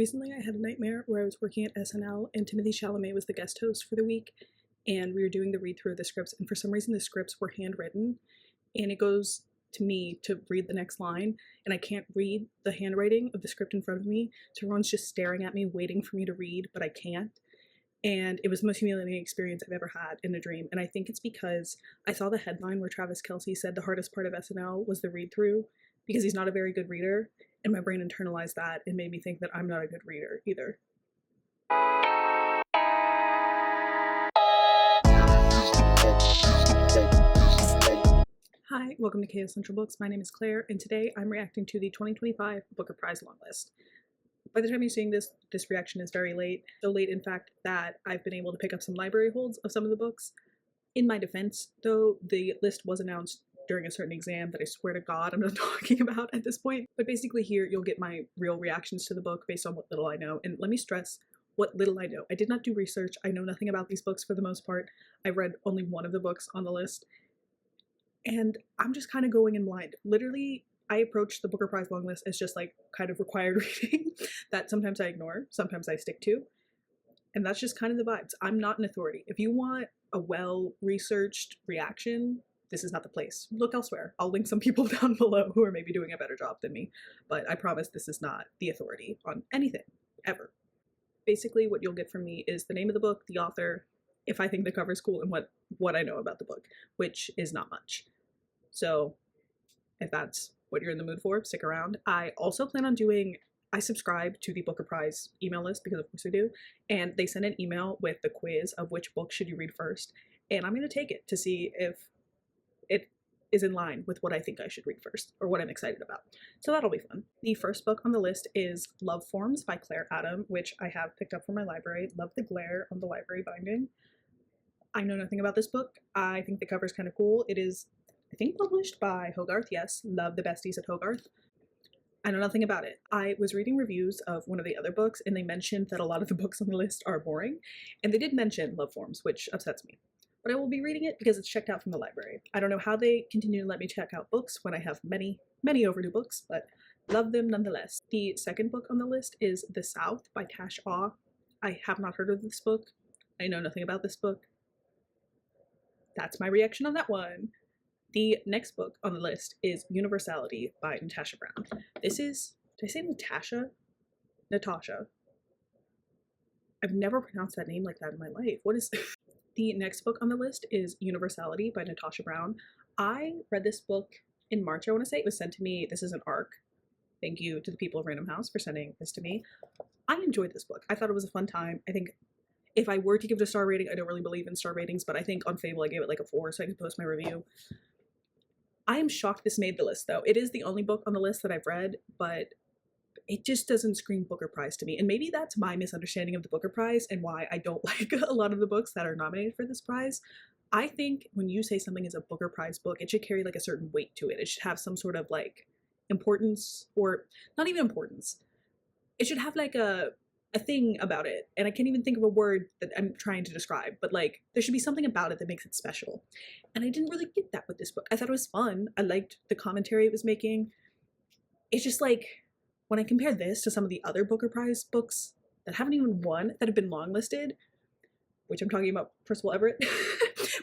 Recently, I had a nightmare where I was working at SNL and Timothy Chalamet was the guest host for the week, and we were doing the read through of the scripts, and for some reason the scripts were handwritten, and it goes to me to read the next line, and I can't read the handwriting of the script in front of me, so everyone's just staring at me, waiting for me to read, but I can't. And it was the most humiliating experience I've ever had in a dream, and I think it's because I saw the headline where Travis Kelce said the hardest part of SNL was the read through, because he's not a very good reader, and my brain internalized that and made me think that I'm not a good reader either. Hi, welcome to Chaos Central Books. My name is Claire, and today I'm reacting to the 2025 Booker Prize Longlist. By the time you're seeing this reaction is very late. So late, in fact, that I've been able to pick up some library holds of some of the books. In my defense, though, the list was announced during a certain exam that I swear to God I'm not talking about at this point. But basically here you'll get my real reactions to the book based on what little I know. And let me stress what little I know. I did not do research. I know nothing about these books for the most part. I've read only one of the books on the list. And I'm just kind of going in blind. Literally, I approach the Booker Prize long list as just like kind of required reading that sometimes I ignore, sometimes I stick to. And that's just kind of the vibes. I'm not an authority. If you want a well-researched reaction, this is not the place. Look elsewhere. I'll link some people down below who are maybe doing a better job than me, but I promise this is not the authority on anything, ever. Basically, what you'll get from me is the name of the book, the author, if I think the cover's cool, and what I know about the book, which is not much. So if that's what you're in the mood for, stick around. I also plan on I subscribe to the Booker Prize email list because of course I do, and they send an email with the quiz of which book should you read first, and I'm going to take it to see if it is in line with what I think I should read first, or what I'm excited about. So that'll be fun. The first book on the list is Love Forms by Claire Adam, which I have picked up from my library. Love the glare on the library binding. I know nothing about this book. I think the cover's kind of cool. It is, I think, published by Hogarth. Yes, love the besties at Hogarth. I know nothing about it. I was reading reviews of one of the other books, and they mentioned that a lot of the books on the list are boring, and they did mention Love Forms, which upsets me. But I will be reading it because it's checked out from the library. I don't know how they continue to let me check out books when I have many, many overdue books, but love them nonetheless. The second book on the list is The South by Tash. I have not heard of this book. I know nothing about this book. That's my reaction on that one. The next book on the list is Universality by Natasha Brown. This is, did I say Natasha? Natasha. I've never pronounced that name like that in my life. What is The next book on the list is Universality by Natasha Brown. I read this book in March, I want to say. It was sent to me. This is an ARC. Thank you to the people of Random House for sending this to me. I enjoyed this book. I thought it was a fun time. I think if I were to give it a star rating, I don't really believe in star ratings, but I think on Fable I gave it like a 4 so I can post my review. I am shocked this made the list though. It is the only book on the list that I've read, but it just doesn't scream Booker Prize to me. And maybe that's my misunderstanding of the Booker Prize and why I don't like a lot of the books that are nominated for this prize. I think when you say something is a Booker Prize book, it should carry like a certain weight to it. It should have some sort of like importance, or not even importance. It should have like a thing about it. And I can't even think of a word that I'm trying to describe, but like there should be something about it that makes it special. And I didn't really get that with this book. I thought it was fun. I liked the commentary it was making. It's just like, when I compare this to some of the other Booker Prize books that haven't even won, that have been longlisted, which I'm talking about Percival Everett,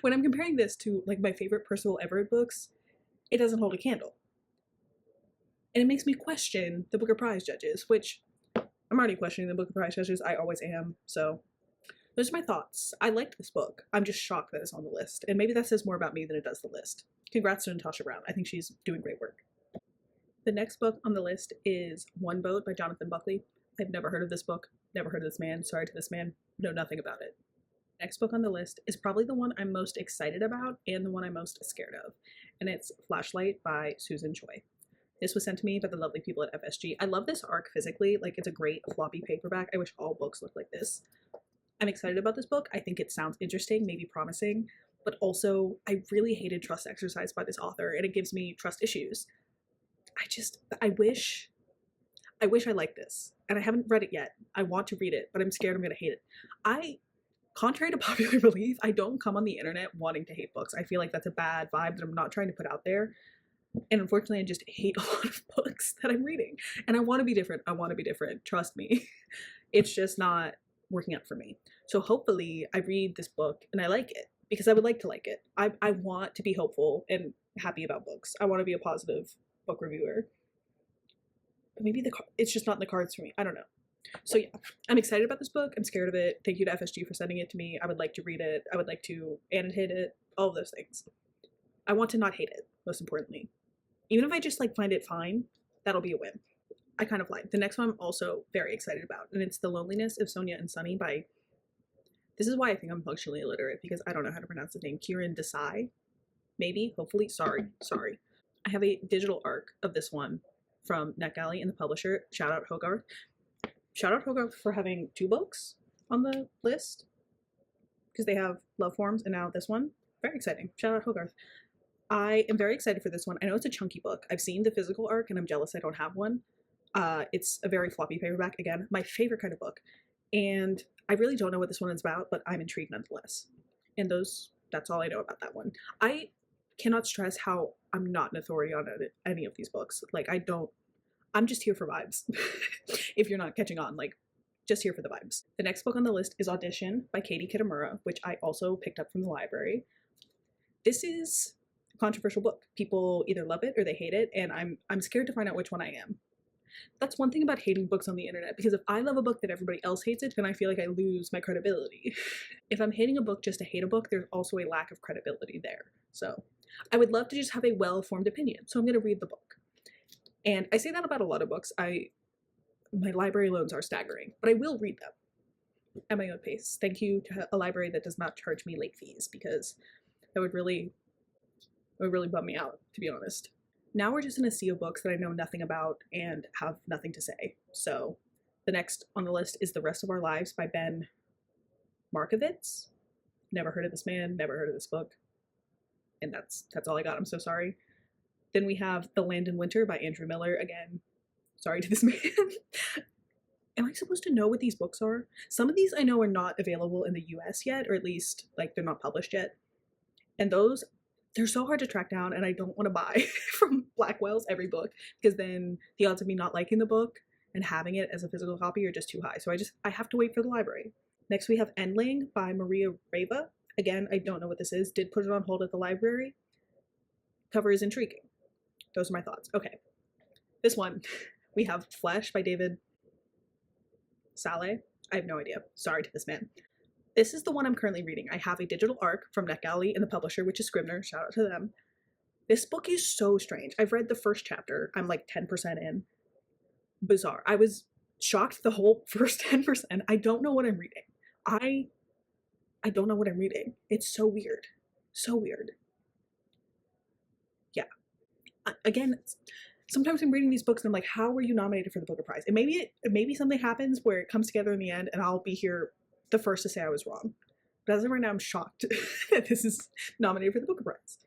when I'm comparing this to like my favorite Percival Everett books, it doesn't hold a candle. And it makes me question the Booker Prize judges, which I'm already questioning the Booker Prize judges. I always am. So those are my thoughts. I liked this book. I'm just shocked that it's on the list. And maybe that says more about me than it does the list. Congrats to Natasha Brown. I think she's doing great work. The next book on the list is One Boat by Jonathan Buckley. I've never heard of this book, never heard of this man, sorry to this man, know nothing about it. Next book on the list is probably the one I'm most excited about and the one I'm most scared of, and it's Flashlight by Susan Choi. This was sent to me by the lovely people at FSG. I love this arc physically, like it's a great floppy paperback. I wish all books looked like this. I'm excited about this book. I think it sounds interesting, maybe promising, but also I really hated trust exercise by this author, and it gives me trust issues. I wish I liked this, and I haven't read it yet. I want to read it, but I'm scared I'm gonna hate it. Contrary to popular belief, I don't come on the internet wanting to hate books. I feel like that's a bad vibe that I'm not trying to put out there. And unfortunately, I just hate a lot of books that I'm reading. And I want to be different. I want to be different. Trust me. It's just not working out for me. So hopefully I read this book and I like it, because I would like to like it. I want to be hopeful and happy about books. I want to be a positive book reviewer. But maybe it's just not in the cards for me. I don't know. So yeah, I'm excited about this book. I'm scared of it. Thank you to FSG for sending it to me. I would like to read it. I would like to annotate it. All of those things. I want to not hate it, most importantly. Even if I just like find it fine, that'll be a win. I kind of lied. The next one I'm also very excited about, and it's The Lonelieness of Sonia and Sunny by, this is why I think I'm functionally illiterate, because I don't know how to pronounce the name, Kiran Desai. Maybe, hopefully, sorry. I have a digital arc of this one from NetGalley and the publisher. Shout out Hogarth. Shout out Hogarth for having 2 books on the list, because they have Love Forms and now this one. Very exciting. Shout out Hogarth. I am very excited for this one. I know it's a chunky book. I've seen the physical arc and I'm jealous I don't have one. It's a very floppy paperback. Again, my favorite kind of book. And I really don't know what this one is about, but I'm intrigued nonetheless. And that's all I know about that one. I cannot stress how I'm not an authority on any of these books. Like, I'm just here for vibes. If you're not catching on, like, just here for the vibes. The next book on the list is Audition by Katie Kitamura, which I also picked up from the library. This is a controversial book. People either love it or they hate it, and I'm scared to find out which one I am. That's one thing about hating books on the internet, because if I love a book that everybody else hates it, then I feel like I lose my credibility. If I'm hating a book just to hate a book, there's also a lack of credibility there. So I would love to just have a well-formed opinion, so I'm going to read the book. And I say that about a lot of books. My library loans are staggering, but I will read them at my own pace. Thank you to a library that does not charge me late fees, because that would really bum me out, to be honest. Now we're just in a sea of books that I know nothing about and have nothing to say. So the next on the list is The Rest of Our Lives by Ben Markovits. Never heard of this man, never heard of this book. And that's all I got. I'm so sorry. Then we have The Land in Winter by Andrew Miller. Again, sorry to this man. Am I supposed to know what these books are? Some of these I know are not available in the US yet, or at least like they're not published yet. And those, they're so hard to track down, and I don't want to buy from Blackwell's every book, because then the odds of me not liking the book and having it as a physical copy are just too high. So I have to wait for the library. Next we have Endling by Reva. Again, I don't know what this is. Did put it on hold at the library. Cover is intriguing. Those are my thoughts. Okay. This one, we have Flesh by David Szalay. I have no idea. Sorry to this man. This is the one I'm currently reading. I have a digital arc from NetGalley and the publisher, which is Scribner. Shout out to them. This book is so strange. I've read the first chapter. I'm like 10% in. Bizarre. I was shocked the whole first 10%. I don't know what I'm reading. I don't know what I'm reading. It's so weird. So weird. Yeah. Again, sometimes I'm reading these books and I'm like, how were you nominated for the Booker Prize? And maybe something happens where it comes together in the end and I'll be here the first to say I was wrong. But as of right now, I'm shocked that this is nominated for the Booker Prize.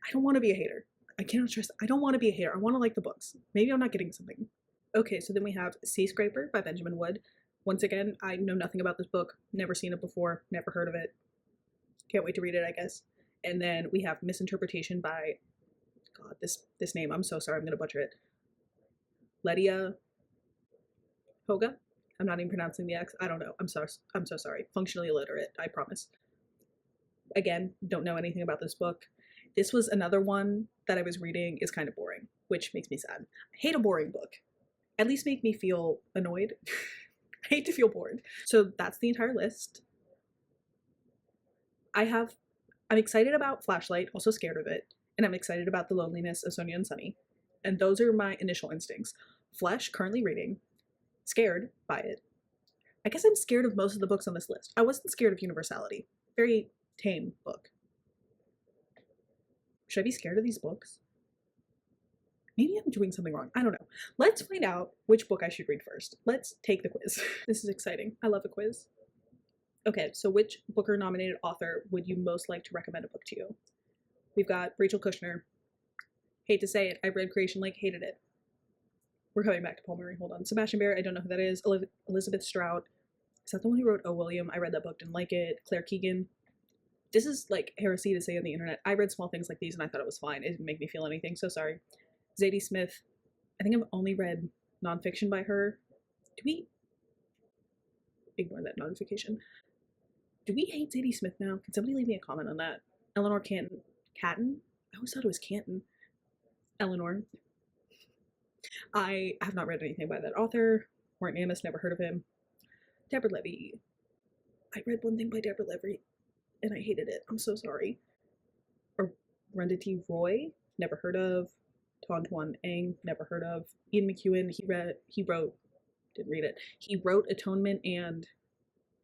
I don't want to be a hater. I cannot stress. I don't want to be a hater. I want to like the books. Maybe I'm not getting something. Okay, so then we have Seascraper by Benjamin Wood. Once again, I know nothing about this book. Never seen it before. Never heard of it. Can't wait to read it, I guess. And then we have Misinterpretation by, God, this name, I'm so sorry, I'm going to butcher it. Ledia xhoga? I'm not even pronouncing the X. I don't know. I'm so sorry. Functionally illiterate, I promise. Again, don't know anything about this book. This was another one that I was reading is kind of boring, which makes me sad. I hate a boring book. At least make me feel annoyed. I hate to feel bored. So that's the entire list. I'm excited about Flashlight, also scared of it, and I'm excited about The Lonelieness of Sonia and Sunny. And those are my initial instincts. Flesh, currently reading. Scared by it. I guess I'm scared of most of the books on this list. I wasn't scared of Universality. Very tame book. Should I be scared of these books? Maybe I'm doing something wrong. I don't know. Let's find out which book I should read first. Let's take the quiz. This is exciting. I love a quiz. Okay, so which Booker-nominated author would you most like to recommend a book to you? We've got Rachel Kushner. Hate to say it, I read Creation Lake, hated it. We're coming back to Paul Murray, hold on. Sebastian Barrett, I don't know who that is. Elizabeth Strout. Is that the one who wrote Oh, William? I read that book, didn't like it. Claire Keegan. This is like heresy to say on the internet. I read Small Things Like These and I thought it was fine. It didn't make me feel anything, so sorry. Zadie Smith, I think I've only read nonfiction by her. Do we ignore that notification? Do we hate Zadie Smith now? Can somebody leave me a comment on that? Eleanor Catton? I always thought it was Canton. Eleanor. I have not read anything by that author. Warren Amis, never heard of him. Deborah Levy. I read one thing by Deborah Levy and I hated it. I'm so sorry. Arundhati Roy, never heard of. Ton Tuan Eng, never heard of. Ian McEwan, he wrote, didn't read it. He wrote Atonement and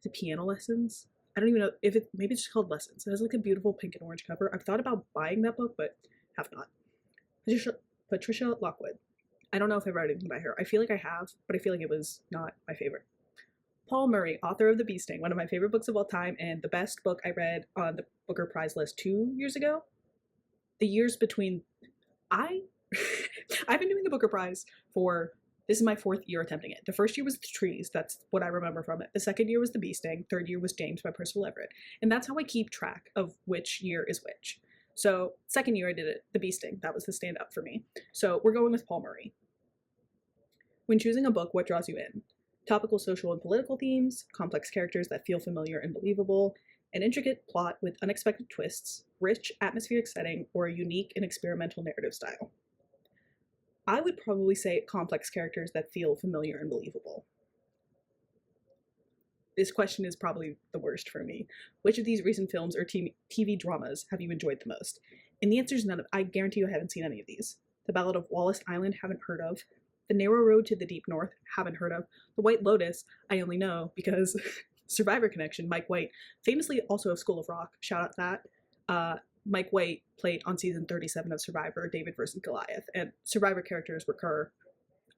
the Piano Lessons. I don't even know if maybe it's just called Lessons. It has like a beautiful pink and orange cover. I've thought about buying that book, but have not. Patricia Lockwood. I don't know if I've read anything by her. I feel like I have, but I feel like it was not my favorite. Paul Murray, author of The Bee Sting, one of my favorite books of all time, and the best book I read on the Booker Prize list 2 years ago. The years between... I've been doing the Booker Prize for... This is my 4th year attempting it. The first year was The Trees. That's what I remember from it. The second year was The Bee Sting. Third year was James by Percival Everett. And that's how I keep track of which year is which. So second year I did it, The Bee Sting. That was the standout for me. So we're going with Paul Murray. When choosing a book, what draws you in? Topical social and political themes, complex characters that feel familiar and believable, an intricate plot with unexpected twists, rich atmospheric setting, or a unique and experimental narrative style. I would probably say complex characters that feel familiar and believable. This question is probably the worst for me. Which of these recent films or TV dramas have you enjoyed the most? And the answer is none of. I guarantee you I haven't seen any of these. The Ballad of Wallace Island, haven't heard of. The Narrow Road to the Deep North, haven't heard of. The White Lotus, I only know because Survivor Connection, Mike White, famously also of School of Rock, shout out that. Mike White played on season 37 of Survivor, David versus Goliath, and Survivor characters recur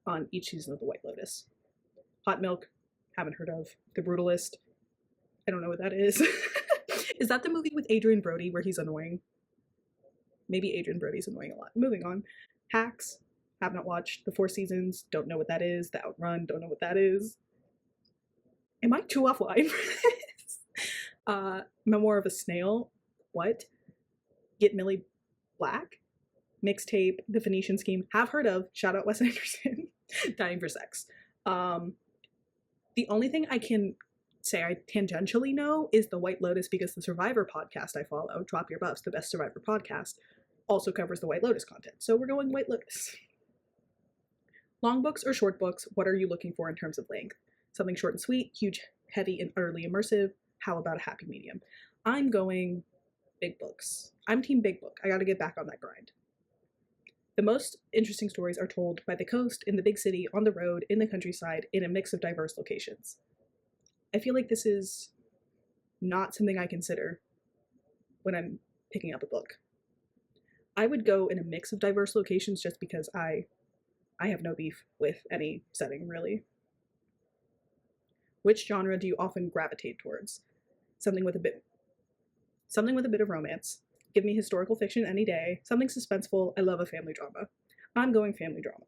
on each season of The White Lotus. Hot Milk, haven't heard of. The Brutalist, I don't know what that is. Is that the movie with Adrian Brody where he's annoying? Maybe Adrian Brody's annoying a lot. Moving on. Hacks, have not watched. The Four Seasons, don't know what that is. The Outrun, don't know what that is. Am I too offline for this? Memoir of a Snail, what? Get Millie Black? Mixtape, The Phoenician Scheme, have heard of. Shout out Wes Anderson. Dying for Sex. The only thing I can say I tangentially know is The White Lotus because the Survivor podcast I follow, Drop Your Buffs, the best Survivor podcast, also covers the White Lotus content. So we're going White Lotus. Long books or short books, what are you looking for in terms of length? Something short and sweet, huge, heavy, and utterly immersive. How about a happy medium? I'm going big books. I'm team big book. I gotta get back on that grind. The most interesting stories are told by the coast, in the big city, on the road, in the countryside, in a mix of diverse locations. I feel like this is not something I consider when I'm picking up a book. I would go in a mix of diverse locations just because I have no beef with any setting, really. Which genre do you often gravitate towards? Something with a bit of romance. Give me historical fiction any day. Something suspenseful. I love a family drama. I'm going family drama.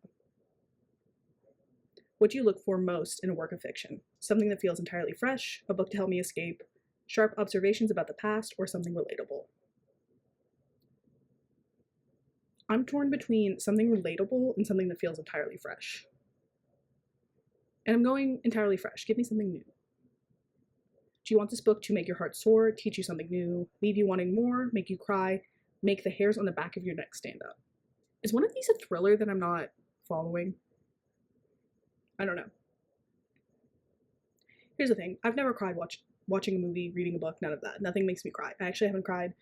What do you look for most in a work of fiction? Something that feels entirely fresh, a book to help me escape, sharp observations about the past, or something relatable? I'm torn between something relatable and something that feels entirely fresh. And I'm going entirely fresh. Give me something new. Do you want this book to make your heart soar, teach you something new, leave you wanting more, make you cry, make the hairs on the back of your neck stand up? Is one of these a thriller that I'm not following? I don't know. Here's the thing. I've never cried watching a movie, reading a book, none of that. Nothing makes me cry. I actually haven't cried.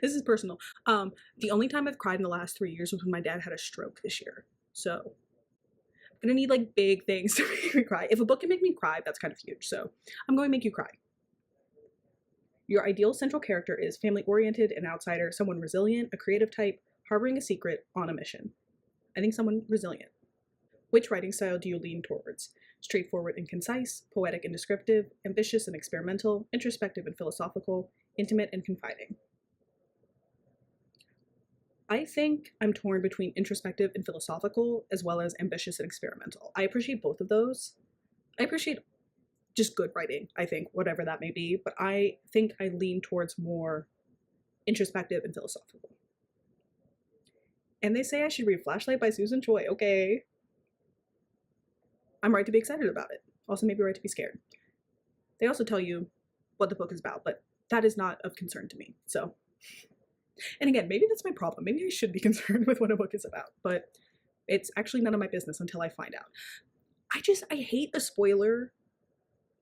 This is personal. The only time I've cried in the last 3 years was when my dad had a stroke this year. So I'm gonna need like big things to make me cry. If a book can make me cry, that's kind of huge. So I'm going to make you cry. Your ideal central character is family-oriented, an outsider, someone resilient, a creative type, harboring a secret, on a mission. I think someone resilient. Which writing style do you lean towards? Straightforward and concise, poetic and descriptive, ambitious and experimental, introspective and philosophical, intimate and confiding. I think I'm torn between introspective and philosophical, as well as ambitious and experimental. I appreciate both of those. I appreciate just good writing, I think, whatever that may be. But I think I lean towards more introspective and philosophical. And they say I should read Flashlight by Susan Choi. Okay. I'm right to be excited about it. Also, maybe right to be scared. They also tell you what the book is about, but that is not of concern to me. So, and again, maybe that's my problem. Maybe I should be concerned with what a book is about, but it's actually none of my business until I find out. I hate a spoiler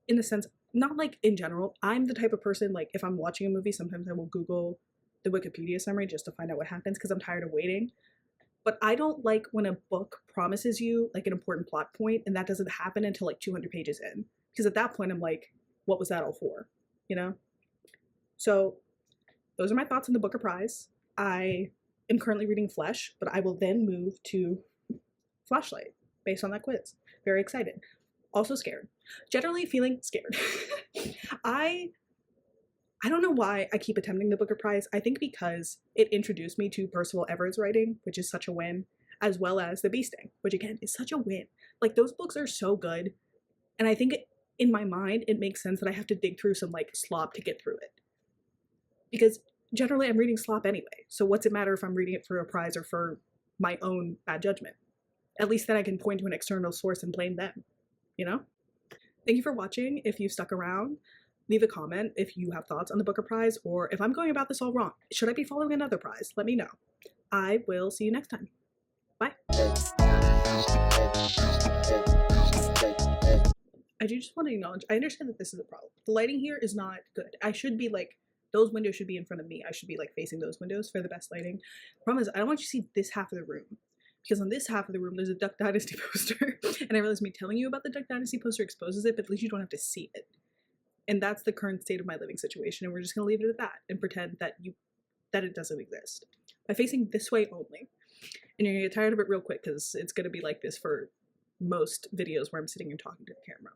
in the sense, not like in general. I'm the type of person, like if I'm watching a movie, sometimes I will Google the Wikipedia summary just to find out what happens because I'm tired of waiting. But I don't like when a book promises you like an important plot point and that doesn't happen until like 200 pages in. Because at that point I'm like, what was that all for? You know? So those are my thoughts on the Booker Prize. I am currently reading Flesh, but I will then move to Flashlight based on that quiz. Very excited. Also scared. Generally feeling scared. I don't know why I keep attempting the Booker Prize. I think because it introduced me to Percival Everett's writing, which is such a win, as well as The Bee Sting, which again is such a win. Like those books are so good, and I think in my mind it makes sense that I have to dig through some like slop to get through it. Because generally I'm reading slop anyway, so what's it matter if I'm reading it for a prize or for my own bad judgment? At least then I can point to an external source and blame them, you know? Thank you for watching. If you stuck around, leave a comment if you have thoughts on the Booker Prize or if I'm going about this all wrong. Should I be following another prize? Let me know. I will see you next time. Bye. I do just want to acknowledge, I understand that this is a problem. The lighting here is not good. I should be like, those windows should be in front of me. I should be like facing those windows for the best lighting. The problem is I don't want you to see this half of the room. Because on this half of the room, there's a Duck Dynasty poster. And I realize me telling you about the Duck Dynasty poster exposes it, but at least you don't have to see it. And that's the current state of my living situation, and we're just gonna leave it at that and pretend that it doesn't exist. By facing this way only. And you're gonna get tired of it real quick because it's gonna be like this for most videos where I'm sitting and talking to the camera.